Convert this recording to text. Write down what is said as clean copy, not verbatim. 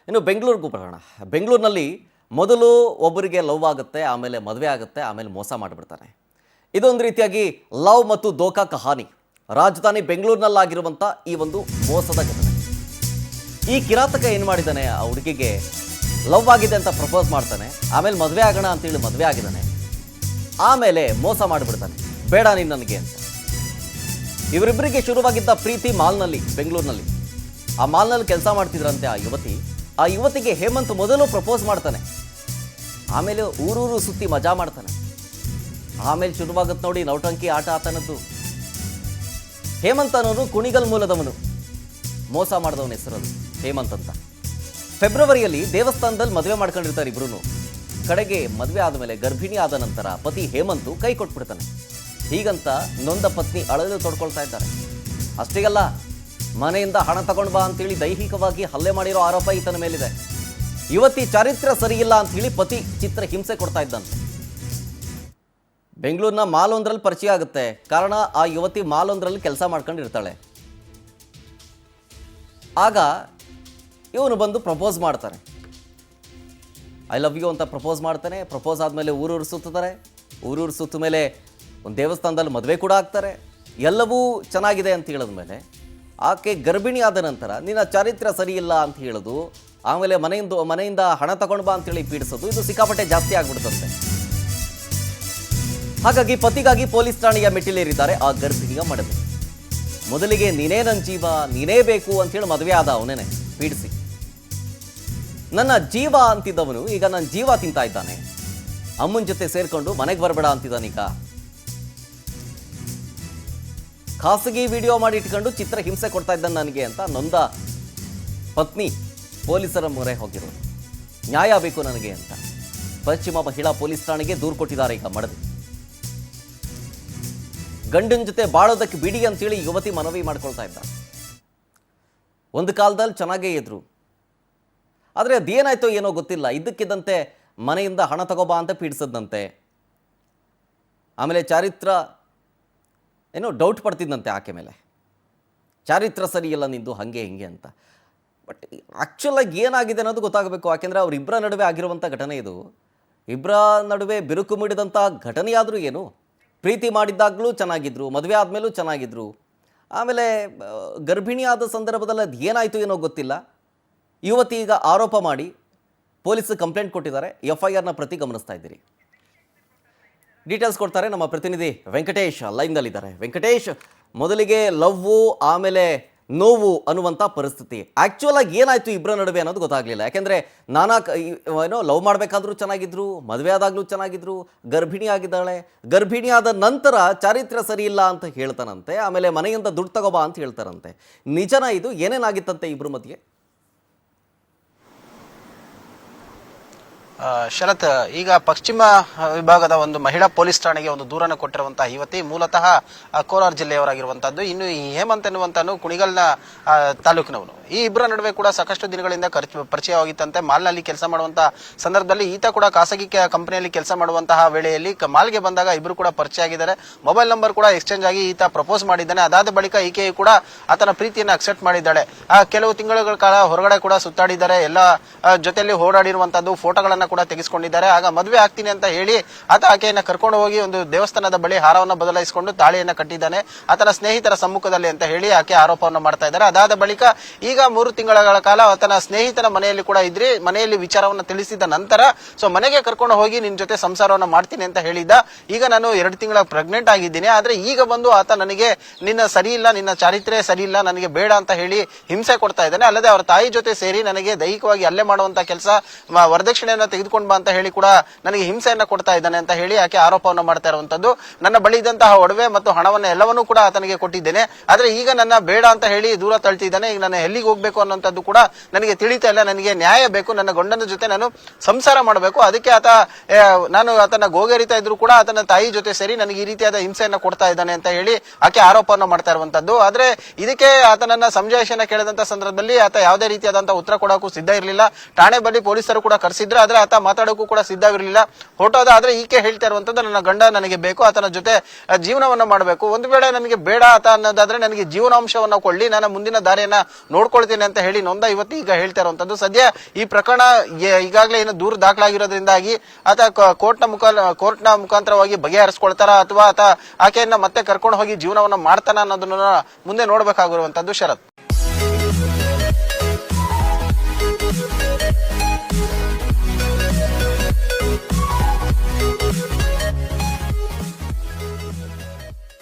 ಇನ್ನು ಬೆಂಗಳೂರಿಗೂ ಬರೋಣ. ಬೆಂಗಳೂರಿನಲ್ಲಿ ಮೊದಲು ಒಬ್ಬರಿಗೆ ಲವ್ ಆಗುತ್ತೆ, ಆಮೇಲೆ ಮದುವೆ ಆಗುತ್ತೆ, ಆಮೇಲೆ ಮೋಸ ಮಾಡಿಬಿಡ್ತಾನೆ. ಇದೊಂದು ರೀತಿಯಾಗಿ ಲವ್ ಮತ್ತು ದೋಖಾ ಕಹಾನಿ. ರಾಜಧಾನಿ ಬೆಂಗಳೂರಿನಲ್ಲಾಗಿರುವಂಥ ಈ ಒಂದು ಮೋಸದ ಘಟನೆ. ಈ ಕಿರಾತಕ ಏನು ಮಾಡಿದ್ದಾನೆ, ಆ ಹುಡುಗಿಗೆ ಲವ್ ಆಗಿದೆ ಅಂತ ಪ್ರಪೋಸ್ ಮಾಡ್ತಾನೆ, ಆಮೇಲೆ ಮದುವೆ ಆಗೋಣ ಅಂತೇಳಿ ಮದುವೆ ಆಗಿದ್ದಾನೆ, ಆಮೇಲೆ ಮೋಸ ಮಾಡಿಬಿಡ್ತಾನೆ, ಬೇಡ ನೀನು ನನಗೆ ಅಂತ. ಇವರಿಬ್ಬರಿಗೆ ಶುರುವಾಗಿದ್ದ ಪ್ರೀತಿ ಮಾಲ್ನಲ್ಲಿ, ಬೆಂಗಳೂರಿನಲ್ಲಿ. ಆ ಮಾಲ್ನಲ್ಲಿ ಕೆಲಸ ಮಾಡ್ತಿದ್ರಂತೆ ಆ ಯುವತಿಗೆ ಹೇಮಂತ್ ಮೊದಲು ಪ್ರಪೋಸ್ ಮಾಡ್ತಾನೆ, ಆಮೇಲೆ ಊರೂರು ಸುತ್ತಿ ಮಜಾ ಮಾಡ್ತಾನೆ, ಆಮೇಲೆ ಶುರುವಾಗುತ್ತೆ ನೋಡಿ ನೌಟಂಕಿ ಆಟ ಆತನದ್ದು. ಹೇಮಂತ್ ಅನ್ನೋನು ಕುಣಿಗಲ್ ಮೂಲದವನು, ಮೋಸ ಮಾಡಿದವನ ಹೆಸರದು ಹೇಮಂತ್ ಅಂತ. ಫೆಬ್ರವರಿಯಲ್ಲಿ ದೇವಸ್ಥಾನದಲ್ಲಿ ಮದುವೆ ಮಾಡ್ಕೊಂಡಿರ್ತಾರೆ ಇಬ್ರು. ಕಡೆಗೆ ಮದುವೆ ಆದಮೇಲೆ ಗರ್ಭಿಣಿ ಆದ ನಂತರ ಪತಿ ಹೇಮಂತ್ ಕೈ ಕೊಟ್ಬಿಡ್ತಾನೆ. ಹೀಗಂತ ನೊಂದ ಪತ್ನಿ ಅಳಲು ತೊಡ್ಕೊಳ್ತಾ ಇದ್ದಾರೆ. ಅಷ್ಟೇಗಲ್ಲ, ಮನೆಯಿಂದ ಹಣ ತಗೊಂಡು ಬಾ ಅಂತೇಳಿ ದೈಹಿಕವಾಗಿ ಹಲ್ಲೆ ಮಾಡಿರೋ ಆರೋಪ ಈತನ ಮೇಲಿದೆ. ಯುವತಿ ಚಾರಿತ್ರ್ಯ ಸರಿಯಿಲ್ಲ ಅಂತ ಹೇಳಿ ಪತಿ ಚಿತ್ರ ಹಿಂಸೆ ಕೊಡ್ತಾ ಇದ್ದಂತೆ. ಬೆಂಗಳೂರಿನ ಮಾಲ್ ಒಂದರಲ್ಲಿ ಪರಿಚಯ ಆಗುತ್ತೆ. ಕಾರಣ, ಆ ಯುವತಿ ಮಾಲ್ ಒಂದರಲ್ಲಿ ಕೆಲಸ ಮಾಡ್ಕೊಂಡಿರ್ತಾಳೆ. ಆಗ ಇವನು ಬಂದು ಪ್ರಪೋಸ್ ಮಾಡ್ತಾನೆ, ಐ ಲವ್ ಯು ಅಂತ ಪ್ರಪೋಸ್ ಮಾಡ್ತಾನೆ. ಪ್ರಪೋಸ್ ಆದಮೇಲೆ ಊರೂರು ಸುತ್ತಾರೆ. ಊರೂರು ಸುತ್ತ ಮೇಲೆ ಒಂದು ದೇವಸ್ಥಾನದಲ್ಲಿ ಮದುವೆ ಕೂಡ ಆಗ್ತಾರೆ. ಎಲ್ಲವೂ ಚೆನ್ನಾಗಿದೆ ಅಂತ ಹೇಳಿದ್ಮೇಲೆ ಆಕೆ ಗರ್ಭಿಣಿ ಆದ ನಂತರ ನಿನ್ನ ಚಾರಿತ್ರ್ಯ ಸರಿ ಇಲ್ಲ ಅಂತ ಹೇಳೋದು, ಆಮೇಲೆ ಮನೆಯಿಂದ ಹಣ ತಗೊಂಡು ಬಾ ಅಂತೇಳಿ ಪೀಡಿಸೋದು, ಇದು ಸಿಕ್ಕಾಪಟ್ಟೆ ಜಾಸ್ತಿ ಆಗ್ಬಿಡುತ್ತಂತೆ. ಹಾಗಾಗಿ ಪತಿಗಾಗಿ ಪೊಲೀಸ್ ಠಾಣೆಯ ಮೆಟ್ಟಿಲೇರಿದ್ದಾರೆ ಆ ಗರ್ಭಿಣಿಯ ಮಡದಿ. ಮೊದಲಿಗೆ ನೀನೇ ನನ್ನ ಜೀವ, ನೀನೇ ಬೇಕು ಅಂತೇಳಿ ಮದುವೆ ಆದ ಅವನೇನೆ ಪೀಡಿಸಿ. ನನ್ನ ಜೀವ ಅಂತಿದ್ದವನು ಈಗ ನನ್ನ ಜೀವ ತಿಂತಾ ಇದ್ದಾನೆ. ಅಮ್ಮನ ಜೊತೆ ಸೇರ್ಕೊಂಡು ಮನೆಗೆ ಬರಬೇಡ ಅಂತಿದ್ದಾನೀಗ. ಖಾಸಗಿ ವಿಡಿಯೋ ಮಾಡಿ ಇಟ್ಕೊಂಡು ಚಿತ್ರ ಹಿಂಸೆ ಕೊಡ್ತಾ ಇದ್ದಾನೆ ನನಗೆ ಅಂತ ನೊಂದ ಪತ್ನಿ ಪೊಲೀಸರ ಮೊರೆ ಹೋಗಿರೋದು. ನ್ಯಾಯ ಬೇಕು ನನಗೆ ಅಂತ ಪಶ್ಚಿಮ ಮಹಿಳಾ ಪೊಲೀಸ್ ಠಾಣೆಗೆ ದೂರು ಕೊಟ್ಟಿದ್ದಾರೆ ಈಗ ಮಡದಿ. ಗಂಡನ ಜೊತೆ ಬಾಳೋದಕ್ಕೆ ಬಿಡಿ ಅಂತೇಳಿ ಯುವತಿ ಮನವಿ ಮಾಡ್ಕೊಳ್ತಾ ಇದ್ದಾರೆ. ಒಂದು ಕಾಲದಲ್ಲಿ ಚೆನ್ನಾಗೇ ಇದ್ರು, ಆದರೆ ಅದೇನಾಯ್ತೋ ಏನೋ ಗೊತ್ತಿಲ್ಲ, ಇದ್ದಕ್ಕಿದ್ದಂತೆ ಮನೆಯಿಂದ ಹಣ ತಗೋಬಾ ಅಂತ ಪೀಡಿಸದಂತೆ. ಆಮೇಲೆ ಚಾರಿತ್ರ ಏನೋ ಡೌಟ್ ಪಡ್ತಿದ್ದಂತೆ ಆಕೆ ಮೇಲೆ, ಚಾರಿತ್ರ ಸರಿ ಇಲ್ಲ ನಿಂದು, ಹಾಗೆ ಹಿಂಗೆ ಅಂತ. ಬಟ್ ಆ್ಯಕ್ಚುಲಾಗಿ ಏನಾಗಿದೆ ಅನ್ನೋದು ಗೊತ್ತಾಗಬೇಕು. ಯಾಕೆಂದರೆ ಅವರಿಬ್ಬರ ನಡುವೆ ಆಗಿರುವಂಥ ಘಟನೆ ಇದು. ಇಬ್ಬರ ನಡುವೆ ಬಿರುಕು ಮಿಡಿದಂಥ ಘಟನೆಯಾದರೂ ಏನು, ಪ್ರೀತಿ ಮಾಡಿದ್ದಾಗಲೂ ಚೆನ್ನಾಗಿದ್ರು, ಮದುವೆ ಆದಮೇಲೂ ಚೆನ್ನಾಗಿದ್ರು, ಆಮೇಲೆ ಗರ್ಭಿಣಿ ಆದ ಸಂದರ್ಭದಲ್ಲಿ ಅದು ಏನಾಯಿತು ಏನೋ ಗೊತ್ತಿಲ್ಲ. ಯುವತಿ ಈಗ ಆರೋಪ ಮಾಡಿ ಪೊಲೀಸ್ ಕಂಪ್ಲೇಂಟ್ ಕೊಟ್ಟಿದ್ದಾರೆ. FIRನ ಪ್ರತಿ ಗಮನಿಸ್ತಾ ಇದ್ದೀರಿ. ಡೀಟೇಲ್ಸ್ ಕೊಡ್ತಾರೆ ನಮ್ಮ ಪ್ರತಿನಿಧಿ ವೆಂಕಟೇಶ್, ಲೈವ್ನಲ್ಲಿದ್ದಾರೆ. ವೆಂಕಟೇಶ್, ಮೊದಲಿಗೆ ಲವ್ವು ಆಮೇಲೆ ನೋವು ಅನ್ನುವಂಥ ಪರಿಸ್ಥಿತಿ, ಆ್ಯಕ್ಚುಲಾಗಿ ಏನಾಯಿತು ಇಬ್ಬರ ನಡುವೆ ಅನ್ನೋದು ಗೊತ್ತಾಗಲಿಲ್ಲ. ಯಾಕೆಂದರೆ ಏನೋ ಲವ್ ಮಾಡಬೇಕಾದ್ರೂ ಚೆನ್ನಾಗಿದ್ರು, ಮದುವೆ ಆದಾಗಲೂ ಚೆನ್ನಾಗಿದ್ರು, ಗರ್ಭಿಣಿ ಆಗಿದ್ದಾಳೆ. ಗರ್ಭಿಣಿ ಆದ ನಂತರ ಚಾರಿತ್ರ್ಯ ಸರಿ ಇಲ್ಲ ಅಂತ ಹೇಳ್ತಾನಂತೆ, ಆಮೇಲೆ ಮನೆಯಿಂದ ದುಡ್ಡು ತಗೋಬಾ ಅಂತ ಹೇಳ್ತಾರಂತೆ. ನಿಜನ ಇದು? ಏನೇನಾಗಿತ್ತಂತೆ ಇಬ್ಬರ ಮಧ್ಯೆ? ಶರತ್, ಈಗ ಪಶ್ಚಿಮ ವಿಭಾಗದ ಒಂದು ಮಹಿಳಾ ಪೊಲೀಸ್ ಠಾಣೆಗೆ ಒಂದು ದೂರನ್ನು ಕೊಟ್ಟಿರುವಂತಹ ಯುವತಿ ಮೂಲತಃ ಕೋಲಾರ ಜಿಲ್ಲೆಯವರಾಗಿರುವಂತದ್ದು. ಇನ್ನು ಈ ಹೇಮಂತ್ ಎನ್ನುವಂತನು ಕುಣಿಗಲ್ನ ತಾಲೂಕಿನವನು. ಈ ಇಬ್ಬರ ನಡುವೆ ಕೂಡ ಸಾಕಷ್ಟು ದಿನಗಳಿಂದ ಪರಿಚಯವಾಗಿತ್ತಂತೆ. ಮಾಲ್ನಲ್ಲಿ ಕೆಲಸ ಮಾಡುವಂತಹ ಸಂದರ್ಭದಲ್ಲಿ ಈತ ಕೂಡ ಖಾಸಗಿ ಕಂಪನಿಯಲ್ಲಿ ಕೆಲಸ ಮಾಡುವಂತಹ ವೇಳೆಯಲ್ಲಿ ಮಾಲ್ಗೆ ಬಂದಾಗ ಇಬ್ಬರು ಕೂಡ ಪರಿಚಯ ಆಗಿದ್ದಾರೆ. ಮೊಬೈಲ್ ನಂಬರ್ ಕೂಡ ಎಕ್ಸ್ಚೇಂಜ್ ಆಗಿ ಈತ ಪ್ರಪೋಸ್ ಮಾಡಿದ್ದಾನೆ. ಅದಾದ ಬಳಿಕ ಈಕೆಯು ಕೂಡ ಆತನ ಪ್ರೀತಿಯನ್ನು ಅಕ್ಸೆಪ್ಟ್ ಮಾಡಿದ್ದಾಳೆ. ಕೆಲವು ತಿಂಗಳ ಕಾಲ ಹೊರಗಡೆ ಕೂಡ ಸುತ್ತಾಡಿದ್ದಾರೆ. ಎಲ್ಲ ಜೊತೆಯಲ್ಲಿ ಓಡಾಡಿರುವಂತದ್ದು ಫೋಟೋಗಳನ್ನ ಕೂಡ ತೆಗೆಸಿಕೊಂಡಿದ್ದಾರೆ. ಆಗ ಮದುವೆ ಆಗ್ತೀನಿ ಅಂತ ಹೇಳಿ ಆತ ಆಕೆಯನ್ನ ಕರ್ಕೊಂಡು ಹೋಗಿ ಒಂದು ದೇವಸ್ಥಾನದ ಬಳಿ ಹಾರವನ್ನು ಬದಲಾಯಿಸಿಕೊಂಡು ತಾಳಿಯನ್ನ ಕಟ್ಟಿದ್ದಾನೆ ಆತನ ಸ್ನೇಹಿತರ ಸಮ್ಮುಖದಲ್ಲಿ ಅಂತ ಹೇಳಿ ಆಕೆ ಆರೋಪವನ್ನು ಮಾಡ್ತಾ ಇದ್ದಾರೆ. ಅದಾದ ಬಳಿಕ ಈಗ 3 ತಿಂಗಳ ಕಾಲ ಆತನ ಸ್ನೇಹಿತನ ಮನೆಯಲ್ಲಿ ಕೂಡ ಇದ್ರಿ. ಮನೆಯಲ್ಲಿ ವಿಚಾರವನ್ನು ತಿಳಿಸಿದ ನಂತರ ಮನೆಗೆ ಕರ್ಕೊಂಡು ಹೋಗಿ ನಿನ್ ಜೊತೆ ಸಂಸಾರವನ್ನು ಮಾಡ್ತೀನಿ ಅಂತ ಹೇಳಿದ್ದ. ಈಗ ನಾನು 2 ತಿಂಗಳ ಪ್ರೆಗ್ನೆಂಟ್ ಆಗಿದ್ದೀನಿ, ಆದ್ರೆ ಈಗ ಬಂದು ಆತ ನನಗೆ ನಿನ್ನ ಸರಿ ಇಲ್ಲ, ನಿನ್ನ ಚಾರಿತ್ರ್ಯ ಸರಿ ಇಲ್ಲ, ನನಗೆ ಬೇಡ ಅಂತ ಹೇಳಿ ಹಿಂಸೆ ಕೊಡ್ತಾ ಇದ್ದಾನೆ. ಅಲ್ಲದೆ ಅವರ ತಾಯಿ ಜೊತೆ ಸೇರಿ ನನಗೆ ದೈಹಿಕವಾಗಿ ಹಲ್ಲೆ ಮಾಡುವಂತ ಕೆಲಸ, ವರದಕ್ಷಿಣೆಯನ್ನ ತೆಗೆದುಕೊಂಡು ಬಾ ಅಂತ ಹೇಳಿ ಕೂಡ ನನಗೆ ಹಿಂಸೆಯನ್ನ ಕೊಡ್ತಾ ಇದ್ದಾನೆ ಅಂತ ಹೇಳಿ ಆಕೆ ಆರೋಪವನ್ನು ಮಾಡ್ತಾ ಇರುವಂತದ್ದು. ನನ್ನ ಬಳಿ ಇದ್ದಂತಹ ಒಡವೆ ಮತ್ತು ಹಣವನ್ನು ಎಲ್ಲವನ್ನೂ ಕೂಡ ಆತನಿಗೆ ಕೊಟ್ಟಿದ್ದೇನೆ, ಆದ್ರೆ ಈಗ ನನ್ನ ಬೇಡ ಅಂತ ಹೇಳಿ ದೂರ ತಳ್ತಿದ್ದಾನೆ. ಈಗ ನಾನು ಎಲ್ಲಿಗೆ ಹೋಗ್ಬೇಕು ಅನ್ನೋಂಥದ್ದು ಕೂಡ ನನಗೆ ತಿಳಿತಾ ಇಲ್ಲ. ನನಗೆ ನ್ಯಾಯ ಬೇಕು, ನನ್ನ ಗಂಡನ ಜೊತೆ ನಾನು ಸಂಸಾರ ಮಾಡಬೇಕು. ಅದಕ್ಕೆ ನಾನು ಆತನ ಗೋಗರಿತಾ ಇದ್ರು ಕೂಡ ಆತನ ತಾಯಿ ಜೊತೆ ಸೇರಿ ನನಗೆ ಈ ರೀತಿಯಾದ ಹಿಂಸೆಯನ್ನ ಕೊಡ್ತಾ ಇದ್ದಾನೆ ಅಂತ ಹೇಳಿ ಆಕೆ ಆರೋಪವನ್ನು ಮಾಡ್ತಾ ಇರುವಂತದ್ದು. ಆದ್ರೆ ಇದಕ್ಕೆ ಆತನನ್ನ ಸಂಜಾಯಿಷನ್ನ ಕೇಳಿದಂತ ಸಂದರ್ಭದಲ್ಲಿ ಆತ ಯಾವುದೇ ರೀತಿಯಾದಂತಹ ಉತ್ತರ ಕೊಡೋಕ್ಕೂ ಸಿದ್ಧ ಇರಲಿಲ್ಲ. ಠಾಣೆ ಬಳಿ ಪೊಲೀಸರು ಕೂಡ ಕರೆಸಿದ್ರು, ಆದ್ರೆ ಆತ ಮಾತಾಡೋಕ್ಕೂ ಕೂಡ ಸಿದ್ಧವಿರಲಿಲ್ಲ. ಹೊರಟೋದ. ಆದ್ರೆ ಈಕೆ ಹೇಳ್ತಾ ಇರುವಂತದ್ದು ನನ್ನ ಗಂಡ ನನಗೆ ಬೇಕು, ಆತನ ಜೊತೆ ಜೀವನವನ್ನ ಮಾಡಬೇಕು, ಒಂದು ವೇಳೆ ನನಗೆ ಬೇಡ ಆತ ಅನ್ನೋದಾದ್ರೆ ನನಗೆ ಜೀವನಾಂಶವನ್ನ ಕೊಳ್ಳಿ, ನನ್ನ ಮುಂದಿನ ದಾರಿಯನ್ನ ನೋಡ್ಕೊಳ್ತೀನಿ ಅಂತ ಹೇಳಿ ನೊಂದ ಯುವತಿ ಈಗ ಹೇಳ್ತಾ ಇರುವಂತದ್ದು. ಸದ್ಯ ಈ ಪ್ರಕರಣ ಈಗಾಗಲೇ ಏನು ದೂರು ದಾಖಲಾಗಿರೋದ್ರಿಂದಾಗಿ ಆತ ಕೋರ್ಟ್ನ ಮುಖಾಂತರವಾಗಿ ಬಗೆಹರಿಸ್ಕೊಳ್ತಾರ ಅಥವಾ ಆತ ಆಕೆಯನ್ನ ಮತ್ತೆ ಕರ್ಕೊಂಡು ಹೋಗಿ ಜೀವನವನ್ನ ಮಾಡ್ತಾನ ಅನ್ನೋದನ್ನ ಮುಂದೆ ನೋಡ್ಬೇಕಾಗಿರುವಂತದ್ದು. ಶರತ್.